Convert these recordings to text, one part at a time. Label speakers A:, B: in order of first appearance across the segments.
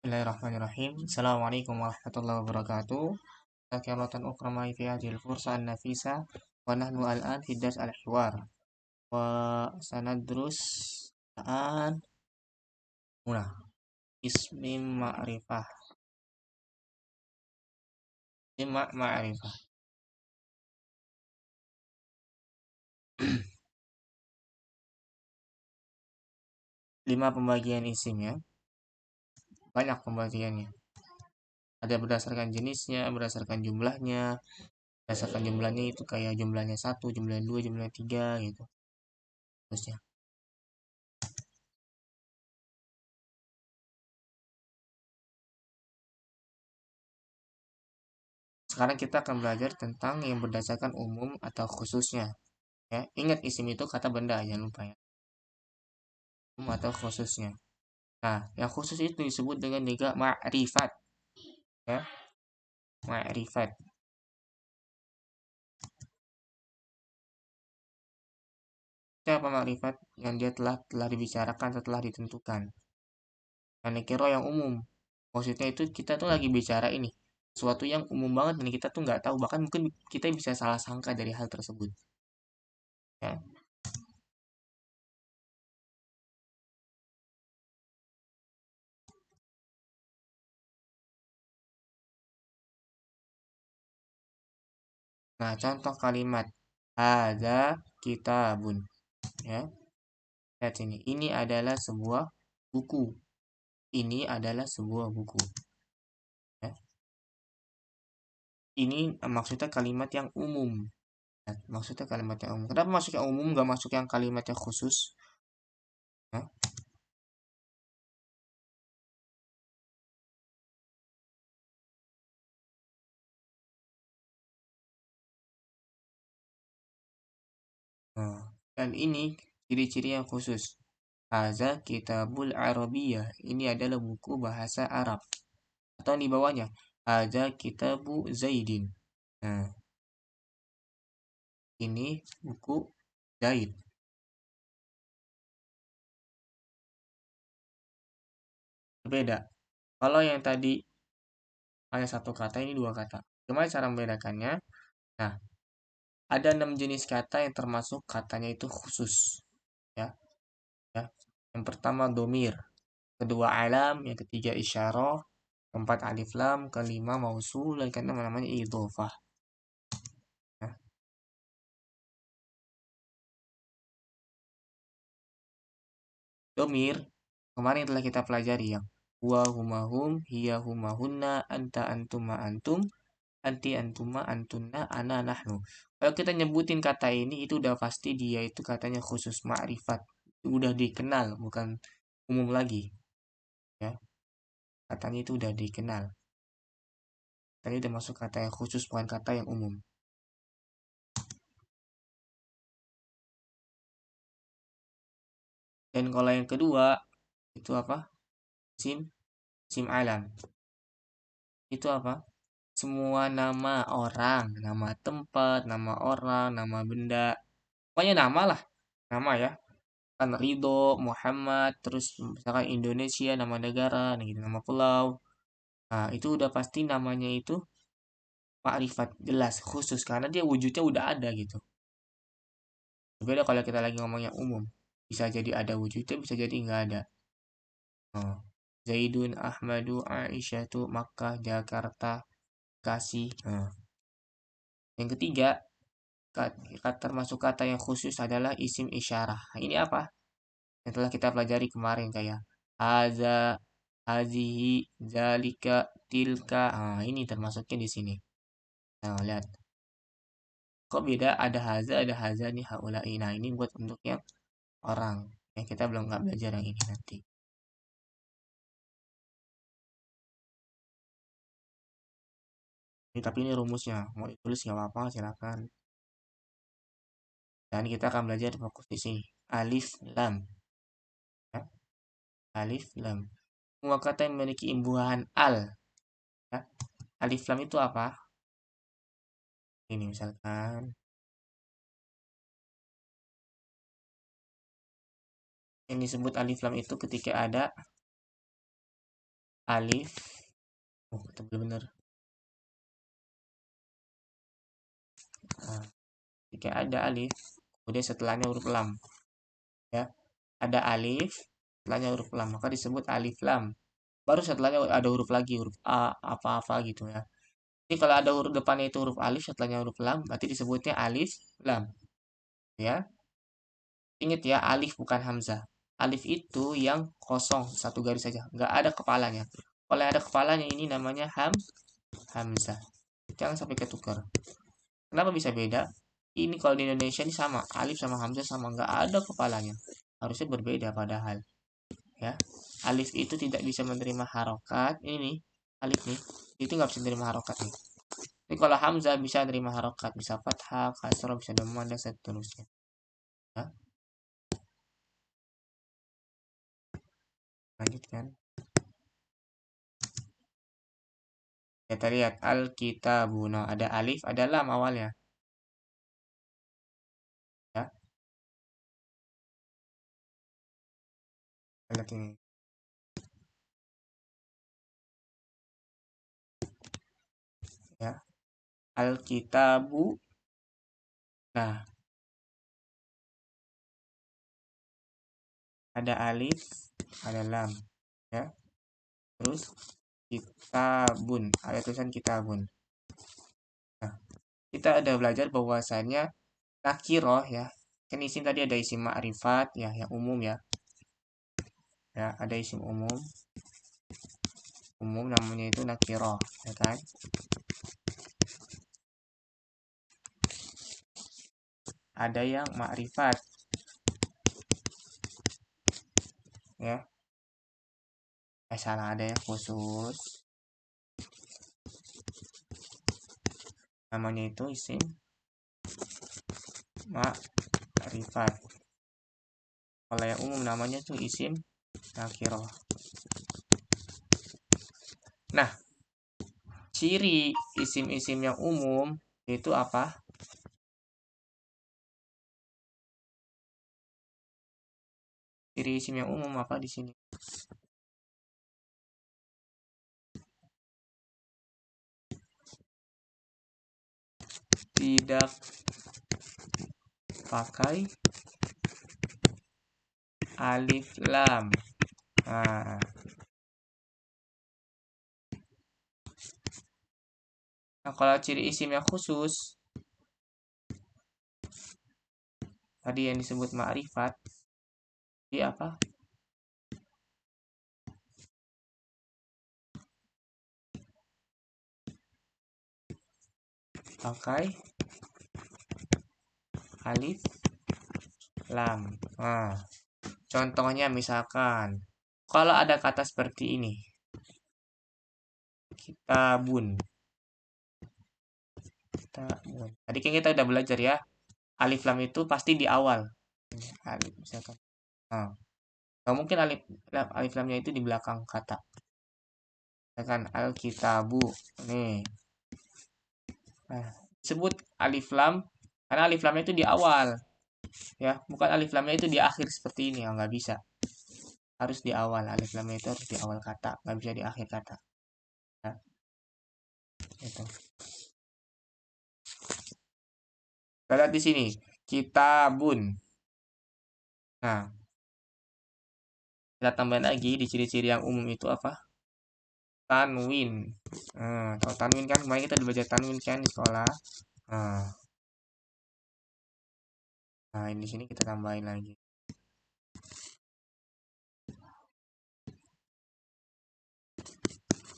A: Bismillahirrahmanirrahim. Assalamualaikum warahmatullahi wabarakatuh. Takiratan ukhra ma'i fi hadhil fursa an-nafisa wa nahnu al-an fi dars al-hiwar wa sanadrus an huna ismi ma'rifah. Ma'rifah. 5 pembagian isimnya. Banyak pembagiannya. Ada berdasarkan jenisnya, berdasarkan jumlahnya. Berdasarkan jumlahnya itu kayak jumlahnya 1, jumlahnya 2, jumlahnya 3 gitu. Terusnya. Sekarang kita akan belajar tentang yang berdasarkan umum atau khususnya. Ya, ingat isim itu kata benda, jangan lupa ya. Umum atau khususnya. Nah, yang khusus itu disebut dengan juga ma'rifat. Ya, ma'rifat. Apa ma'rifat? Yang dia telah dibicarakan setelah ditentukan. Nah, nakiro yang umum. Maksudnya itu kita tuh lagi bicara ini. Sesuatu yang umum banget dan kita tuh nggak tahu. Bahkan mungkin kita bisa salah sangka dari hal tersebut. Ya. Nah, contoh kalimat. Ada kitabun. Ya. Lihat sini. Ini adalah sebuah buku. Ini adalah sebuah buku. Ya. Ini maksudnya kalimat yang umum. Ya, maksudnya kalimat yang umum. Kenapa masuk yang umum, nggak masuk yang kalimat yang khusus? Ya. Nah, dan ini ciri-ciri yang khusus. Haza kitabul Arabiyah. Ini adalah buku bahasa Arab. Atau di bawahnya. Haza kitabu Zaidin. Nah, ini buku Zaid. Berbeda. Kalau yang tadi hanya satu kata, ini dua kata. Gimana cara membedakannya? Nah, ada 6 jenis kata yang termasuk katanya itu khusus. Ya, ya. Yang pertama domir, kedua alam, yang ketiga isyarah, keempat alif lam, kelima mausul, dan keenam namanya idhofah. Ya. Domir, kemarin telah kita pelajari yang huwa huma hum, hiya huma hunna, anta antuma antum, anti antuma antunna, ana nahnu. Kalau kita nyebutin kata ini, itu udah pasti dia itu katanya khusus ma'rifat. Udah dikenal, bukan umum lagi. Ya, katanya itu udah dikenal. Tadi udah masuk kata yang khusus, bukan kata yang umum. Dan kalau yang kedua, itu apa? Sim, sim alam. Itu apa? Semua nama orang, nama tempat, nama orang, nama benda. Pokoknya nama lah. Nama ya. Kan Ridho, Muhammad, terus misalkan Indonesia, nama negara, gitu, nama pulau. Nah, itu udah pasti namanya itu makrifat, jelas, khusus. Karena dia wujudnya udah ada gitu. Berbeda kalau kita lagi ngomong yang umum. Bisa jadi ada wujudnya, bisa jadi nggak ada. Oh. Zaidun, Ahmadu, Aisyatu, Makkah, Jakarta, Kasih. Nah. Yang ketiga, termasuk kata yang khusus adalah isim isyarah. Nah, ini apa? Yang telah kita pelajari kemarin kayak haza, hazihi, zalika, tilka. Nah, ini termasuknya di sini. Nah, lihat. Kok beda? Ada haza nih, haulai. Nah, ini buat untuk yang orang. Yang kita belum nggak belajar yang ini nanti. Ini, tapi ini rumusnya. Mau ditulis nggak apa-apa, silakan. Dan kita akan belajar fokus di sini. Alif, lam. Ya. Alif, lam. Semua kata yang memiliki imbuhan al. Ya. Alif, lam itu apa? Ini misalkan. Yang disebut alif lam itu ketika ada alif. Oh, benar-benar. Nah, jika ada alif, kemudian setelahnya huruf lam, ya. Ada alif, setelahnya huruf lam, maka disebut alif lam. Baru setelahnya ada huruf lagi, huruf a, apa-apa gitu ya. Jadi kalau ada huruf depannya itu huruf alif, setelahnya huruf lam, berarti disebutnya alif lam, ya. Ingat ya, alif bukan hamzah. Alif itu yang kosong, satu garis saja, nggak ada kepalanya. Kalau yang ada kepalanya ini namanya hamzah. Jangan sampai ketukar. Kenapa bisa beda? Ini kalau di Indonesia ini sama, alif sama hamzah sama, nggak ada kepalanya. Harusnya berbeda padahal, ya. Alif itu tidak bisa menerima harokat. Ini nih, alif nih, itu nggak bisa menerima harokat nih. Tapi kalau hamzah bisa menerima harokat, bisa fathah, kasroh, bisa dhamma dan seterusnya. Ya, lanjutkan. Kita lihat al-kitabu. Nah, ada alif, ada lam awalnya. Ya, lihat ini. Ya, al-kitabu. Nah, ada alif, ada lam. Ya, terus kitabun, ada tulisan kitabun. Nah, kita ada belajar bahwasanya nakiroh ya. Kan isim tadi ada isim ma'rifat ya, yang umum ya. Ya, ada isim umum. Umum namanya itu nakiroh, ya kan? Ada yang ma'rifat ya. Salah, ada yang khusus. Namanya itu isim ma'rifat. Kalau yang umum namanya tuh isim nakiroh. Nah, ciri isim-isim yang umum itu apa? Ciri isim yang umum apa di sini? Tidak pakai alif lam. Nah, kalau ciri isim yang khusus tadi yang disebut ma'rifat, dia apa? Pakai alif lam. Nah, contohnya misalkan kalau ada kata seperti ini, kitabun. Kitabun. Tadi kan kita udah belajar ya, alif lam itu pasti di awal. Alif misalkan. Nah, nggak mungkin alif lamnya itu di belakang kata. Misalkan al-kitabu. Nih. Nah, disebut alif lam karena alif lamnya itu di awal. Ya, bukan alif lamnya itu di akhir seperti ini. Ya, nggak bisa. Harus di awal. Alif lamnya itu harus di awal kata. Nggak bisa di akhir kata. Ya, itu. Kita lihat di sini. Kitabun. Nah, kita tambahin lagi di ciri-ciri yang umum itu apa? Tanwin. Nah, tahu tanwin kan? Kemarin kita udah belajar tanwin kan di sekolah. Nah, nah di sini kita tambahin lagi.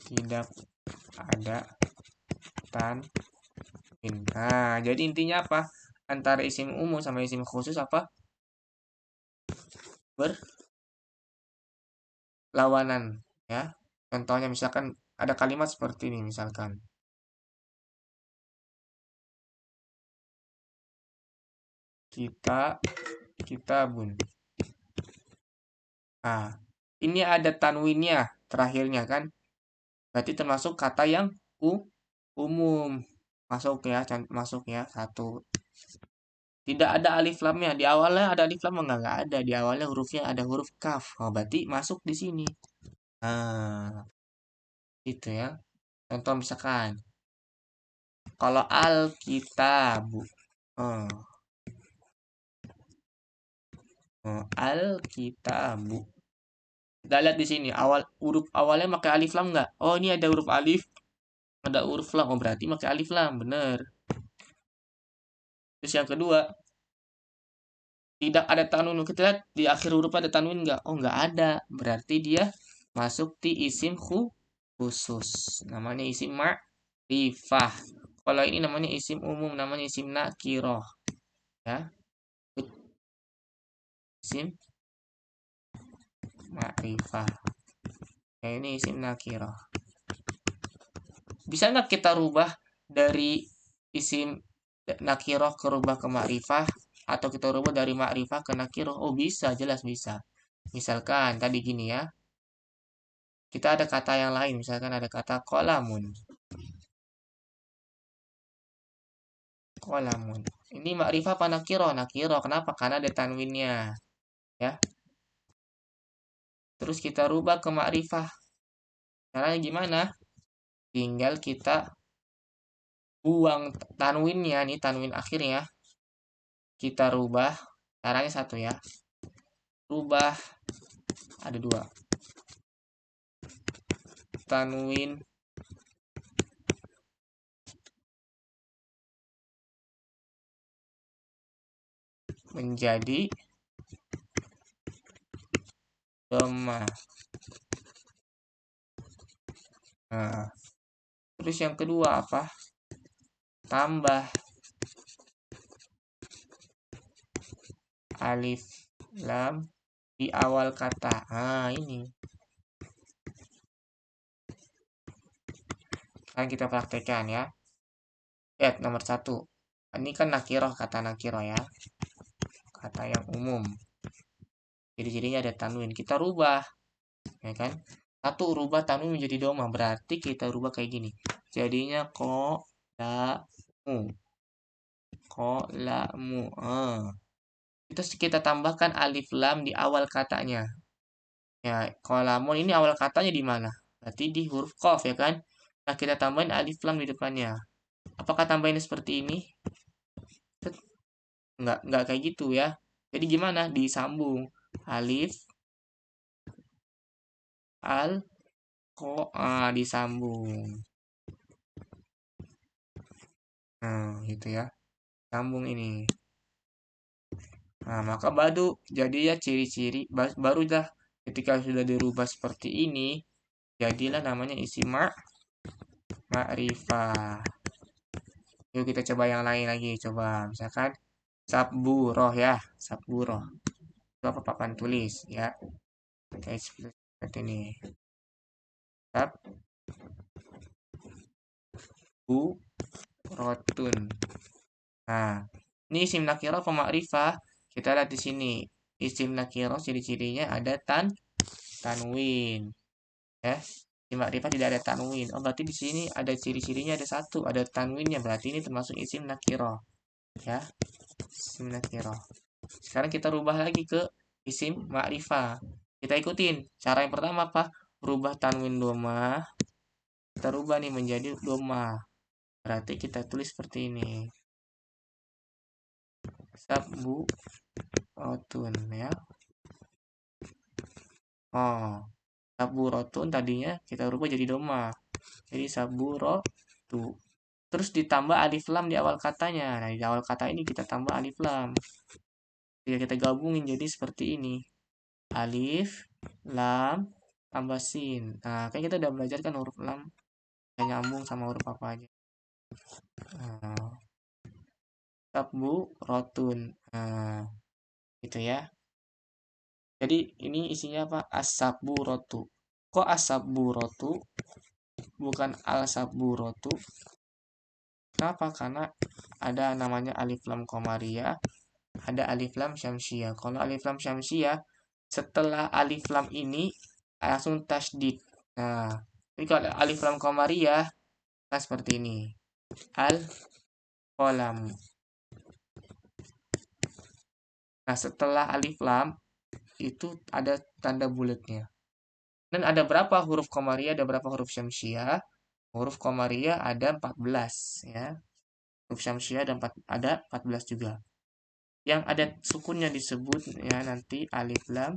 A: Tidak ada tanwin. Nah, jadi intinya apa? Antara isim umum sama isim khusus apa? Berlawanan, ya. Contohnya misalkan ada kalimat seperti ini misalkan. Kitabun. Nah, ini ada tanwinnya terakhirnya kan? Berarti termasuk kata yang umum. Masuk ya, masuk ya. Satu. Tidak ada alif lamnya. Di awalnya ada alif lam enggak ada. Di awalnya hurufnya ada huruf kaf. Oh, berarti masuk di sini. Nah, Itu ya. Contoh misalkan, kalau Alkitabu, oh, Alkitabu. Kita lihat di sini, huruf awalnya pakai alif lam nggak? Oh, ini ada huruf alif, ada huruf lam. Oh, berarti pakai alif lam, bener. Terus yang kedua, tidak ada tanwin. Kita lihat di akhir huruf ada tanwin nggak? Oh, nggak ada. Berarti dia masuk di isim khusus. Namanya isim ma'rifah. Kalau ini namanya isim umum, namanya isim nakiroh. Ya, isim ma'rifah. Ya, ini isim nakiroh. Bisa nggak kita rubah dari isim nakiroh ke rubah ke ma'rifah? Atau kita rubah dari ma'rifah ke nakiroh? Oh, bisa, jelas bisa. Misalkan tadi gini ya. Kita ada kata yang lain, misalkan ada kata kolamun. Kolamun. Ini makrifah apa nakiro? Nakiro. Kenapa? Karena ada tanwinnya. Ya. Terus kita rubah ke makrifah. Caranya gimana? Tinggal kita buang tanwinnya, nih tanwin akhirnya. Kita rubah. Caranya satu ya. Rubah. Ada dua. Tanwin menjadi dhamma. Nah, terus yang kedua apa? Tambah alif lam di awal kata. Nah, ini. Sekarang kita praktekkan ya. Lihat nomor satu. Ini kan nakiroh, kata nakiroh ya. Kata yang umum. Ciri-cirinya ada tanwin. Kita rubah. Ya kan? Satu, rubah tanwin menjadi doma. Berarti kita rubah kayak gini. Jadinya mu. Kolamu. Kita tambahkan alif lam di awal katanya. Ya, kolamun ini awal katanya di mana? Berarti di huruf qaf ya kan? Nah, kita tambahin alif lam di depannya. Apakah tambahinnya seperti ini? Nggak kayak gitu ya. Jadi gimana? Disambung. Alif, al, disambung. Nah, gitu ya. Sambung ini. Nah, maka baru jadi ya ciri-ciri baru dah ketika sudah dirubah seperti ini, jadilah namanya isim ma'rifah. Yuk kita coba yang lain lagi. Coba misalkan sabburoh ya, sabburoh. Itu apa papan tulis ya. Kayak seperti ini. Sabburotun. Nah, ini isim nakirah apa ma'rifah? Kita lihat di sini. Isim nakirah ciri-cirinya ada tanwin. Ya. Isim ma'rifah tidak ada tanwin. Oh, berarti di sini ada ciri-cirinya ada satu, ada tanwinnya. Berarti ini termasuk isim nakirah. Ya. Isim nakirah. Sekarang kita rubah lagi ke isim ma'rifah. Kita ikutin. Cara yang pertama apa? Rubah tanwin doma. Kita rubah nih menjadi doma. Berarti kita tulis seperti ini. Sabbu rotun ya. Oh, sabbu rotun tadinya kita rubah jadi doma. Jadi sabbu rotu. Terus ditambah alif lam di awal katanya. Nah, di awal kata ini kita tambah alif lam. Jika kita gabungin jadi seperti ini. Alif, lam, tambah sin. Nah, kan kita udah belajar kan huruf lam. Yang nyambung sama huruf apa aja. Nah, sabbu rotun. Nah, gitu ya. Jadi ini isinya apa? As-sabburotu. Kok as-sabburotu bukan al-sabburotu? Kenapa? Karena ada namanya alif lam qamariyah, ada alif lam syamsiyah. Kalau alif lam syamsiyah setelah alif lam ini langsung tasdid. Nah, ini kalau alif lam qamariyah nah seperti ini. Al qalam. Nah, setelah alif lam itu ada tanda bulatnya. Dan ada berapa huruf Komariah, ada berapa huruf Syamsiah? Huruf Komariah ada 14 ya. Huruf Syamsiah ada 14 juga. Yang ada sukunnya disebut ya nanti alif lam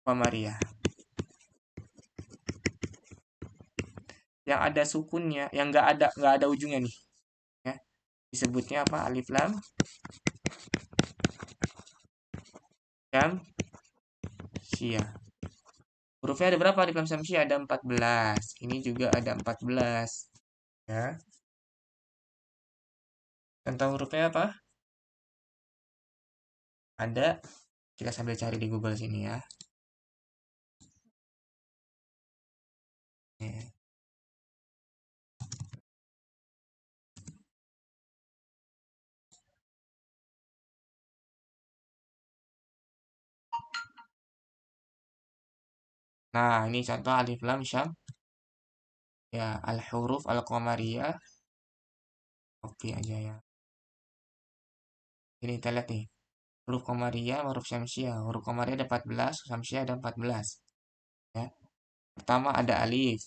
A: Komariah. Yang ada sukunnya, yang nggak ada ujungnya nih ya. Disebutnya apa? Alif lam Syamsiah. Hurufnya ada berapa di Lam Syamsiah? Ada 14. Ini juga ada 14. Ya. Dan tahu hurufnya apa? Ada. Kita sambil cari di Google sini ya. Ya. Nah, ini contoh alif lam syam. Ya, al-huruf al-qamariyah. Oke aja ya. Ini kita lihat nih. Huruf qamariyah, huruf syamsiah. Huruf qamariyah ada 14, syamsiah ada 14. Ya. Pertama ada alif.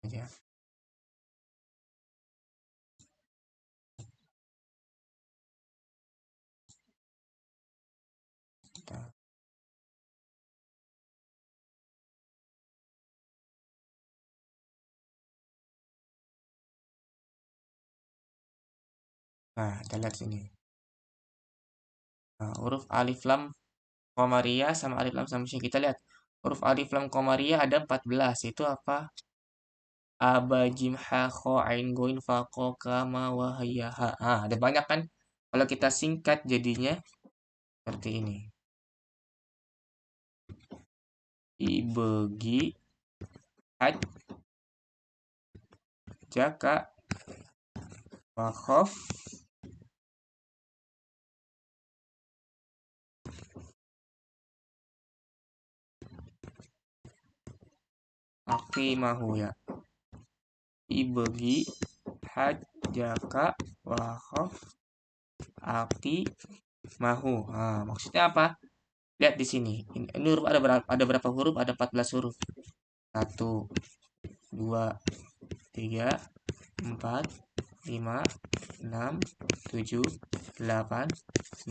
A: Ya. Nah, kita lihat sini. Nah, huruf alif lam qamariyah sama alif lam syamsiah. Kita lihat. Huruf alif lam qamariyah ada 14. Itu apa? Aba jim ha kho ain goin fa ko kama wahaya ha. Ah, ada banyak kan? Kalau kita singkat jadinya seperti ini. Ibegi had jaka wakhof aqimahu ya. Ibegi had jaka wakhof aqimahu. Ah, maksudnya apa? Lihat di sini. Ini huruf ada berapa huruf? Ada 14 huruf. 1 2 3 4 5 6 7 8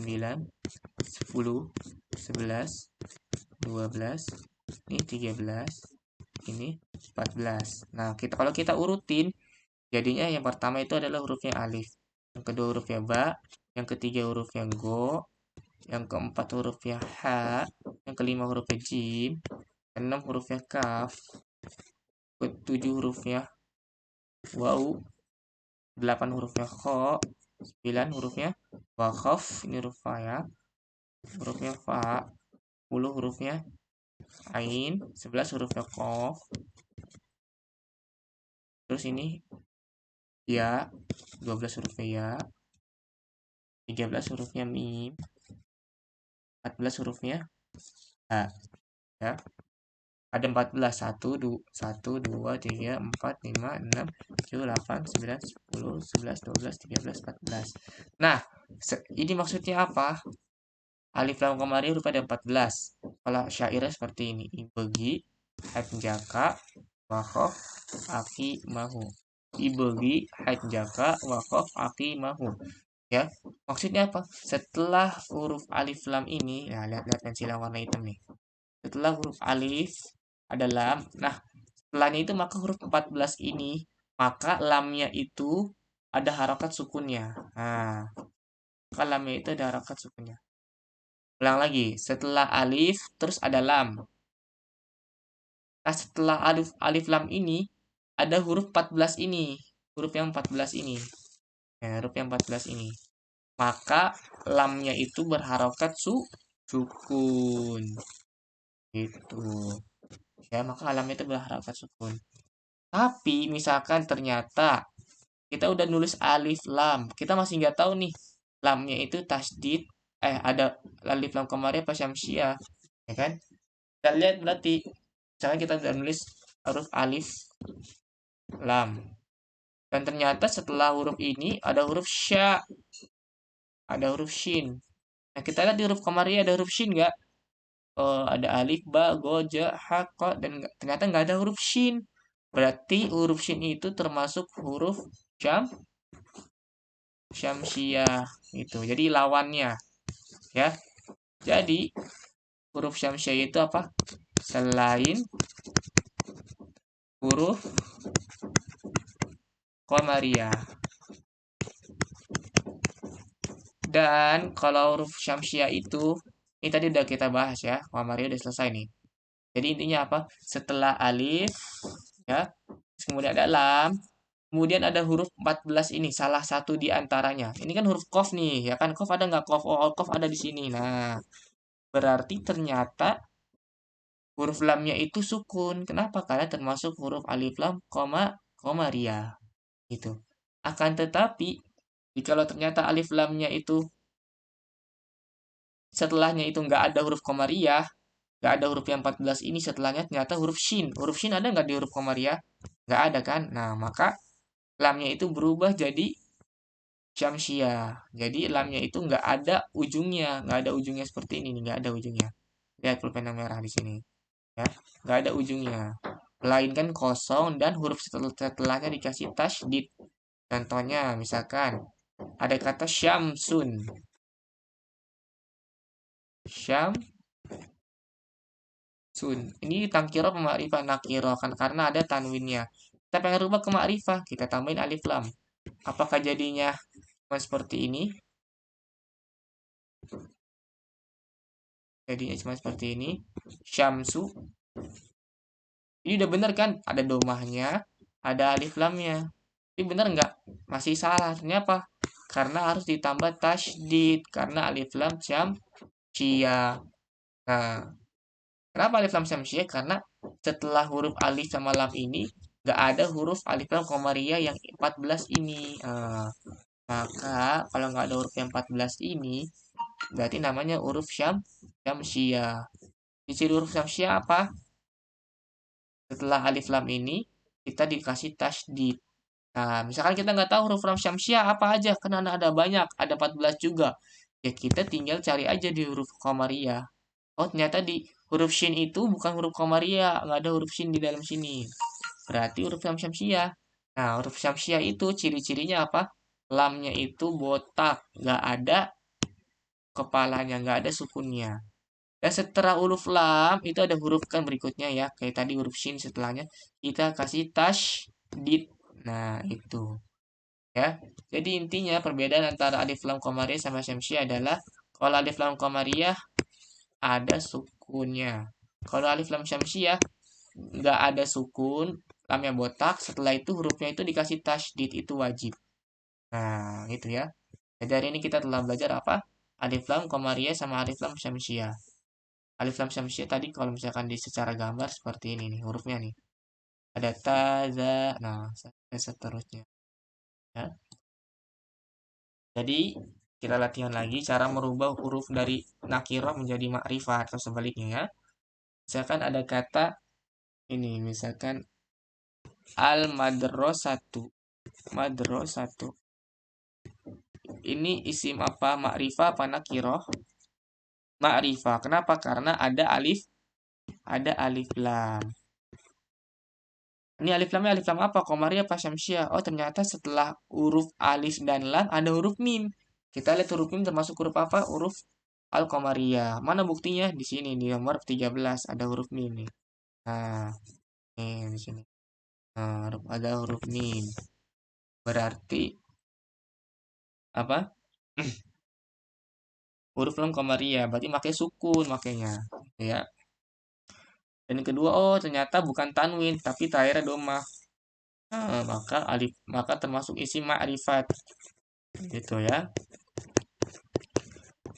A: 9 10 11 12 ini 13 ini 14. Nah, kalau kita urutin jadinya yang pertama itu adalah hurufnya alif, yang kedua hurufnya ba, yang ketiga hurufnya go, yang keempat hurufnya ha, yang kelima hurufnya jim, enam hurufnya kaf, ketujuh hurufnya waw, 8 hurufnya kho, 9 hurufnya wakaf, ini huruf fa ya, hurufnya fa, 10 hurufnya ain, 11 hurufnya kof, terus ini ya, 12 hurufnya ya, 13 hurufnya mim, 14 hurufnya h ya. Ada 14, 1, 2, 3, 4, 5, 6, 7, 8, 9, 10, 11, 12, 13, 14. Nah, ini maksudnya apa? Alif lam komari huruf ada 14. Kalau syairnya seperti ini. Ibegi, hadjaka, wakof, aki, mahu. Ibegi, hadjaka, wakof, aki, mahu. Ya, maksudnya apa? Setelah huruf alif lam ini, ya lihat pensil warna hitam nih. Setelah huruf alif ada lam. Nah, setelahnya itu maka huruf 14 ini, maka lamnya itu ada harokat sukunnya. Nah, maka lamnya itu ada harokat sukunnya. Ulang lagi, setelah alif terus ada lam. Nah, setelah alif alif lam ini ada huruf 14 ini. Huruf yang 14 ini. Ya, huruf yang 14 ini. Maka lamnya itu berharokat sukun. Gitu. Ya, maka lamnya itu berharokat sukun. Tapi misalkan ternyata kita udah nulis alif lam, kita masih nggak tahu nih lamnya itu tasdid, ada alif lam kemarin apa syamsiah, ya kan? Kita lihat berarti, misalkan kita udah nulis huruf alif lam, dan ternyata setelah huruf ini ada huruf sya, ada huruf shin. Nah, kita lihat di huruf kemarin ada huruf shin nggak? ada alif, ba, go, ja, ha, ko, dan ternyata nggak ada huruf shin. Berarti huruf shin itu termasuk huruf syam, syamsiah itu. Jadi lawannya ya. Jadi huruf syamsiah itu apa? Selain huruf qamariyah. Dan kalau huruf syamsiah itu, ini tadi udah kita bahas ya, qamariyah udah selesai nih. Jadi intinya apa? Setelah alif, ya, kemudian ada lam, kemudian ada huruf 14 ini, salah satu di antaranya. Ini kan huruf qaf nih, ya kan? Qaf ada nggak? Qaf, oh, qaf ada di sini. Nah, berarti ternyata huruf lamnya itu sukun. Kenapa? Karena termasuk huruf alif lam, koma ria. Gitu. Akan tetapi, jikalau ternyata alif lamnya itu setelahnya itu nggak ada huruf komariah, nggak ada huruf yang 14 ini, setelahnya ternyata huruf shin. Huruf shin ada nggak di huruf komariah? Nggak ada kan? Nah, maka lamnya itu berubah jadi syamsiah. Jadi lamnya itu nggak ada ujungnya seperti ini nih, nggak ada ujungnya. Lihat pulpen merah di sini, ya, nggak ada ujungnya. Melainkan kosong dan huruf setelahnya dikasih tasydid. Contohnya, misalkan ada kata syamsun, syamsun. Ini tangkiro pemarifah nakiro kan karena ada tanwinnya. Kita pengen rubah ke makrifah, kita tambahin alif lam. Apakah jadinya cuma seperti ini? Jadinya cuma seperti ini. Syamsu. Ini udah bener kan? Ada domahnya, ada alif lamnya. Ini bener nggak? Masih salah. Ternyata apa? Karena harus ditambah tasydid. Karena alif lam syam, cia. Nah, kenapa alif lam syam, cia? Karena setelah huruf alif sama lam ini, nggak ada huruf alif lam komariah yang 14 ini. Maka kalau nggak ada huruf yang 14 ini, berarti namanya huruf syamsiah. Di ciri huruf syamsiah apa? Setelah alif lam ini, kita dikasih tasydid. Nah, misalkan kita nggak tahu huruf lam syamsiah apa aja, karena ada banyak, ada 14 juga. Ya kita tinggal cari aja di huruf qamariyah. Oh, ternyata di huruf shin itu bukan huruf qamariyah, nggak ada huruf shin di dalam sini. Berarti huruf lam syamsiah. Nah, huruf syamsiah itu ciri-cirinya apa? Lamnya itu botak, nggak ada kepalanya, nggak ada sukunnya. Dan setelah huruf lam itu ada huruf kan berikutnya ya, kayak tadi huruf shin setelahnya kita kasih tasydid. Nah, itu ya. Jadi intinya perbedaan antara alif lam qamariyah sama syamsiah adalah kalau alif lam qamariyah ada sukunnya. Kalau alif lam syamsiah nggak ada sukun, lamnya botak, setelah itu hurufnya itu dikasih tasydid, itu wajib. Nah, gitu ya. Jadi hari ini kita telah belajar apa? Alif lam qamariyah sama alif lam syamsiah. Alif lam syamsiah tadi kalau misalkan di secara gambar seperti ini nih hurufnya nih. Ada ta, za, nah, dan seterusnya. Ya. Jadi kita latihan lagi cara merubah huruf dari nakirah menjadi makrifah atau sebaliknya ya. Misalkan ada kata ini, misalkan al madrasatu. Madrasatu. Ini isim apa? Makrifah apa nakirah? Makrifah. Kenapa? Karena ada alif lam. Ini alif lamnya alif lam apa? Komariah apa syamsiah? Oh, ternyata setelah huruf alif dan lam ada huruf mim. Kita lihat huruf mim termasuk huruf apa? Huruf al-qamariyah. Mana buktinya? Di sini di nomor 13 ada huruf mim nih. Nah, nih di sini. Nah, ada huruf mim. Berarti apa? Huruf lam qamariyah. Berarti makanya sukun makanya. Ya. Dan yang kedua, oh ternyata bukan tanwin tapi terakhirnya domah. Nah, maka termasuk isim ma'rifat. Gitu ya.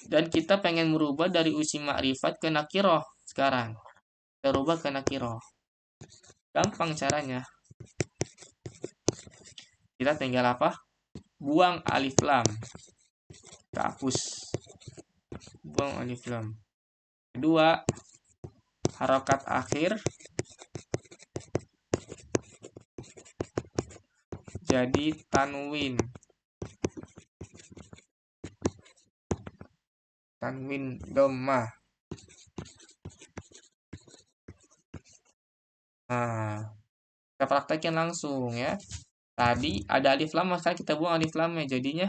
A: Dan kita pengen merubah dari isim ma'rifat ke nakiroh sekarang. Kita rubah ke nakiroh. Gampang caranya. Kita tinggal apa? Buang alif lam. Kita hapus. Buang alif lam. Kedua, harokat akhir jadi tanwin. Tanwin dhammah. Nah, kita praktekin langsung ya. Tadi ada alif lam, maka kita buang alif lamnya. Jadinya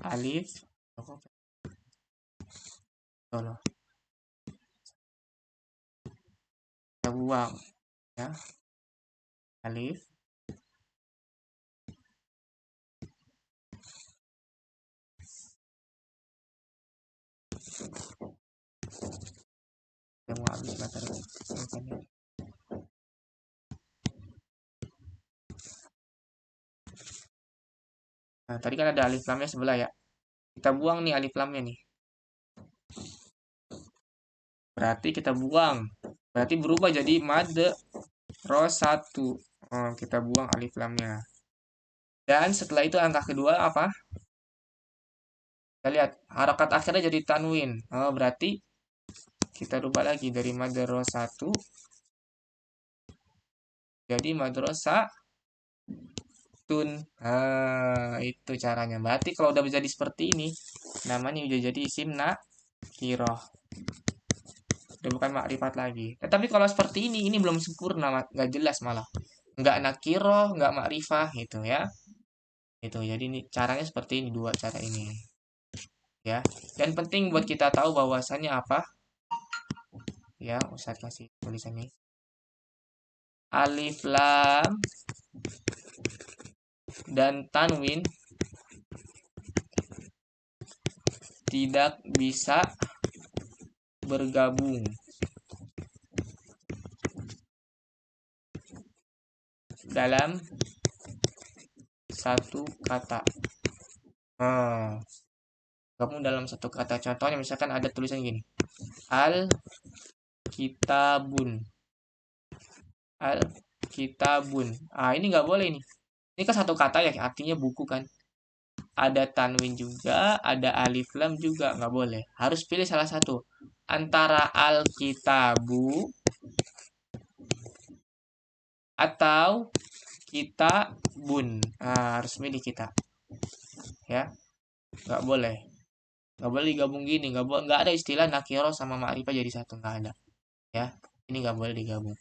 A: alif, tolong kita buang ya, alif. Kita mau habis materi. Nah, tadi kan ada alif lamnya sebelah ya. Kita buang nih alif lamnya nih. Berarti kita buang. Berarti berubah jadi made ro 1. Kita buang alif lamnya. Dan setelah itu angka kedua apa? Kita lihat harakat akhirnya jadi tanwin. Berarti kita rubah lagi dari made ro 1 jadi madrasah tun. Itu caranya. Berarti kalau udah jadi seperti ini, namanya udah jadi isim nakiroh. Udah bukan makrifat lagi. Tetapi kalau seperti ini belum sempurna, nggak jelas malah. Nggak nakiroh, nggak makrifah gitu ya. Itu jadi ini caranya seperti ini, dua cara ini. Ya. Dan penting buat kita tahu bahwasannya apa? Ya, Ustaz kasih tulisannya. Alif lam dan tanwin tidak bisa bergabung dalam satu kata. Gabung dalam satu kata. Contohnya misalkan ada tulisan gini. Al-kitabun. Al-kitabun. Ini nggak boleh ini. Ini kan satu kata ya, artinya buku kan. Ada tanwin juga, ada alif lam juga, nggak boleh. Harus pilih salah satu. Antara al-kitabu atau kitabun. Harus milih kita. Ya, nggak boleh. Nggak boleh digabung gini. Nggak ada istilah nakiro sama ma'rifah jadi satu. Nggak ada. Ya, ini nggak boleh digabung.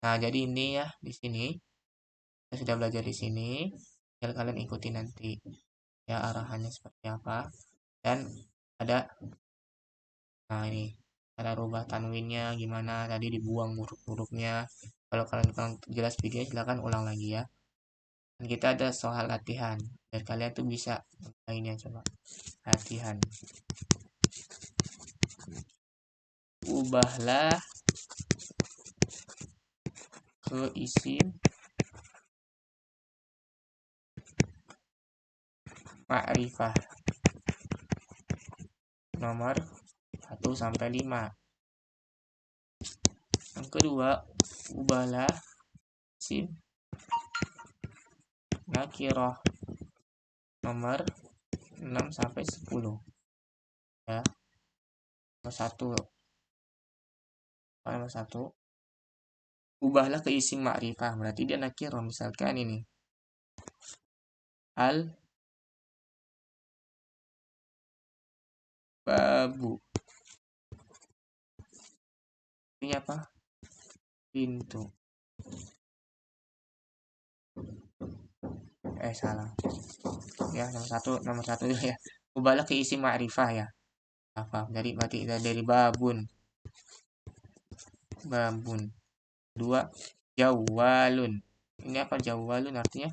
A: Nah, jadi ini ya di sini kita sudah belajar di sini. Tinggal kalian ikuti nanti ya arahannya seperti apa. Dan ada, nah ini cara rubah tanwinnya gimana. Tadi dibuang huruf-hurufnya. Kalau kalian kurang jelas videonya silahkan ulang lagi ya. Dan kita ada soal latihan. Dan kalian tuh bisa mainnya coba. Latihan. Ubahlah ke isim ma'rifah nomor 1 sampai 5. Yang kedua, ubahlah isim nakirah nomor 6 sampai 10. Ya. Nomor 1. Ubahlah ke isim ma'rifah. Berarti dia nakirah. Misalkan ini. Al babu. Ini apa? Pintu. Salah. Ya, nomor satu ya. Ubahlah ke isim ma'rifah ya. Apa? Berarti dari babun. Babun. Dua, jawalun. Ini apa jawalun artinya?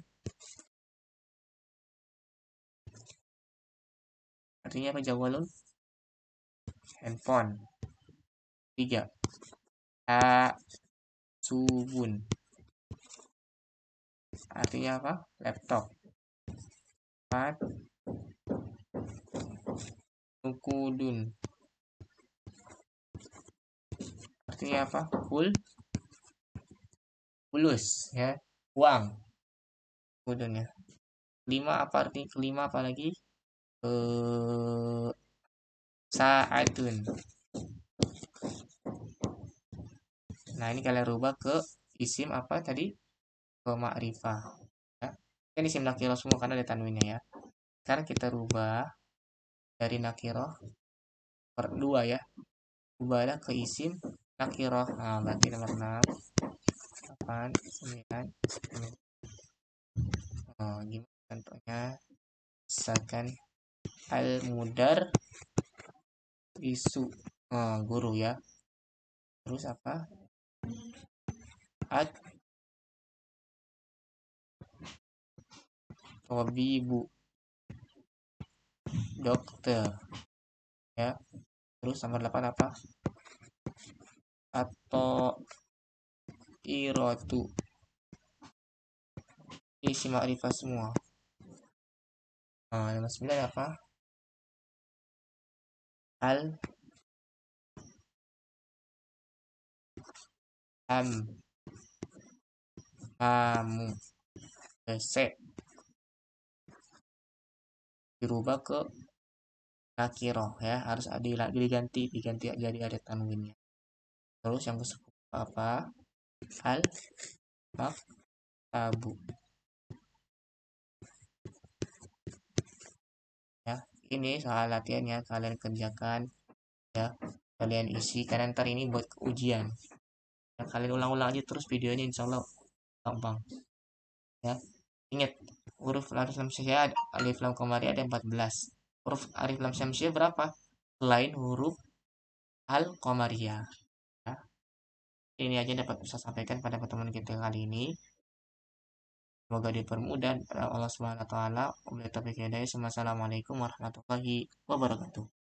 A: Artinya apa jawalun? Handphone. 3, subun. Artinya apa? Laptop. 4, nukudun. Artinya apa? Fulus ya. Uang. Nukudun ya. 5 apa arti kelima apa lagi? Saatun. Nah, ini kalian rubah ke isim apa tadi? Ke ma'rifah. Ya. Ini isim nakirah semua karena ada tanwinnya ya. Sekarang kita rubah dari nakirah per 2 ya. Ubahlah ke isim nakiroh. Nah, berarti nomor 6, 8, 9, 10. Oh, gimana contohnya? Misalkan al-mudar isu, guru ya. Terus apa? At tabibu, dokter ya. Terus nomor 8 apa? Atau irotu, isi ma'rifat semua. Nomor 9 apa? Al am kamu, C dirubah ke nakiroh ya, harus diganti jadi ada tanwinnya. Terus yang ke-10 apa? Al maktabu ya. Ini soal latihannya, kalian kerjakan ya, kalian isi karena ntar ini buat ujian ya. Kalian ulang-ulang aja terus videonya, insya Allah gampang ya. Ingat, huruf alif lam syamsiah, alif lam komari ada 14. Huruf alif lam syamsiah berapa selain huruf al komariah ya. Ini aja dapat saya sampaikan pada pertemuan kita kali ini. Semoga dipermudah oleh Allah Subhanahu wa taala. Wabillahi taufiq hidayah. Wassalamualaikum warahmatullahi wabarakatuh.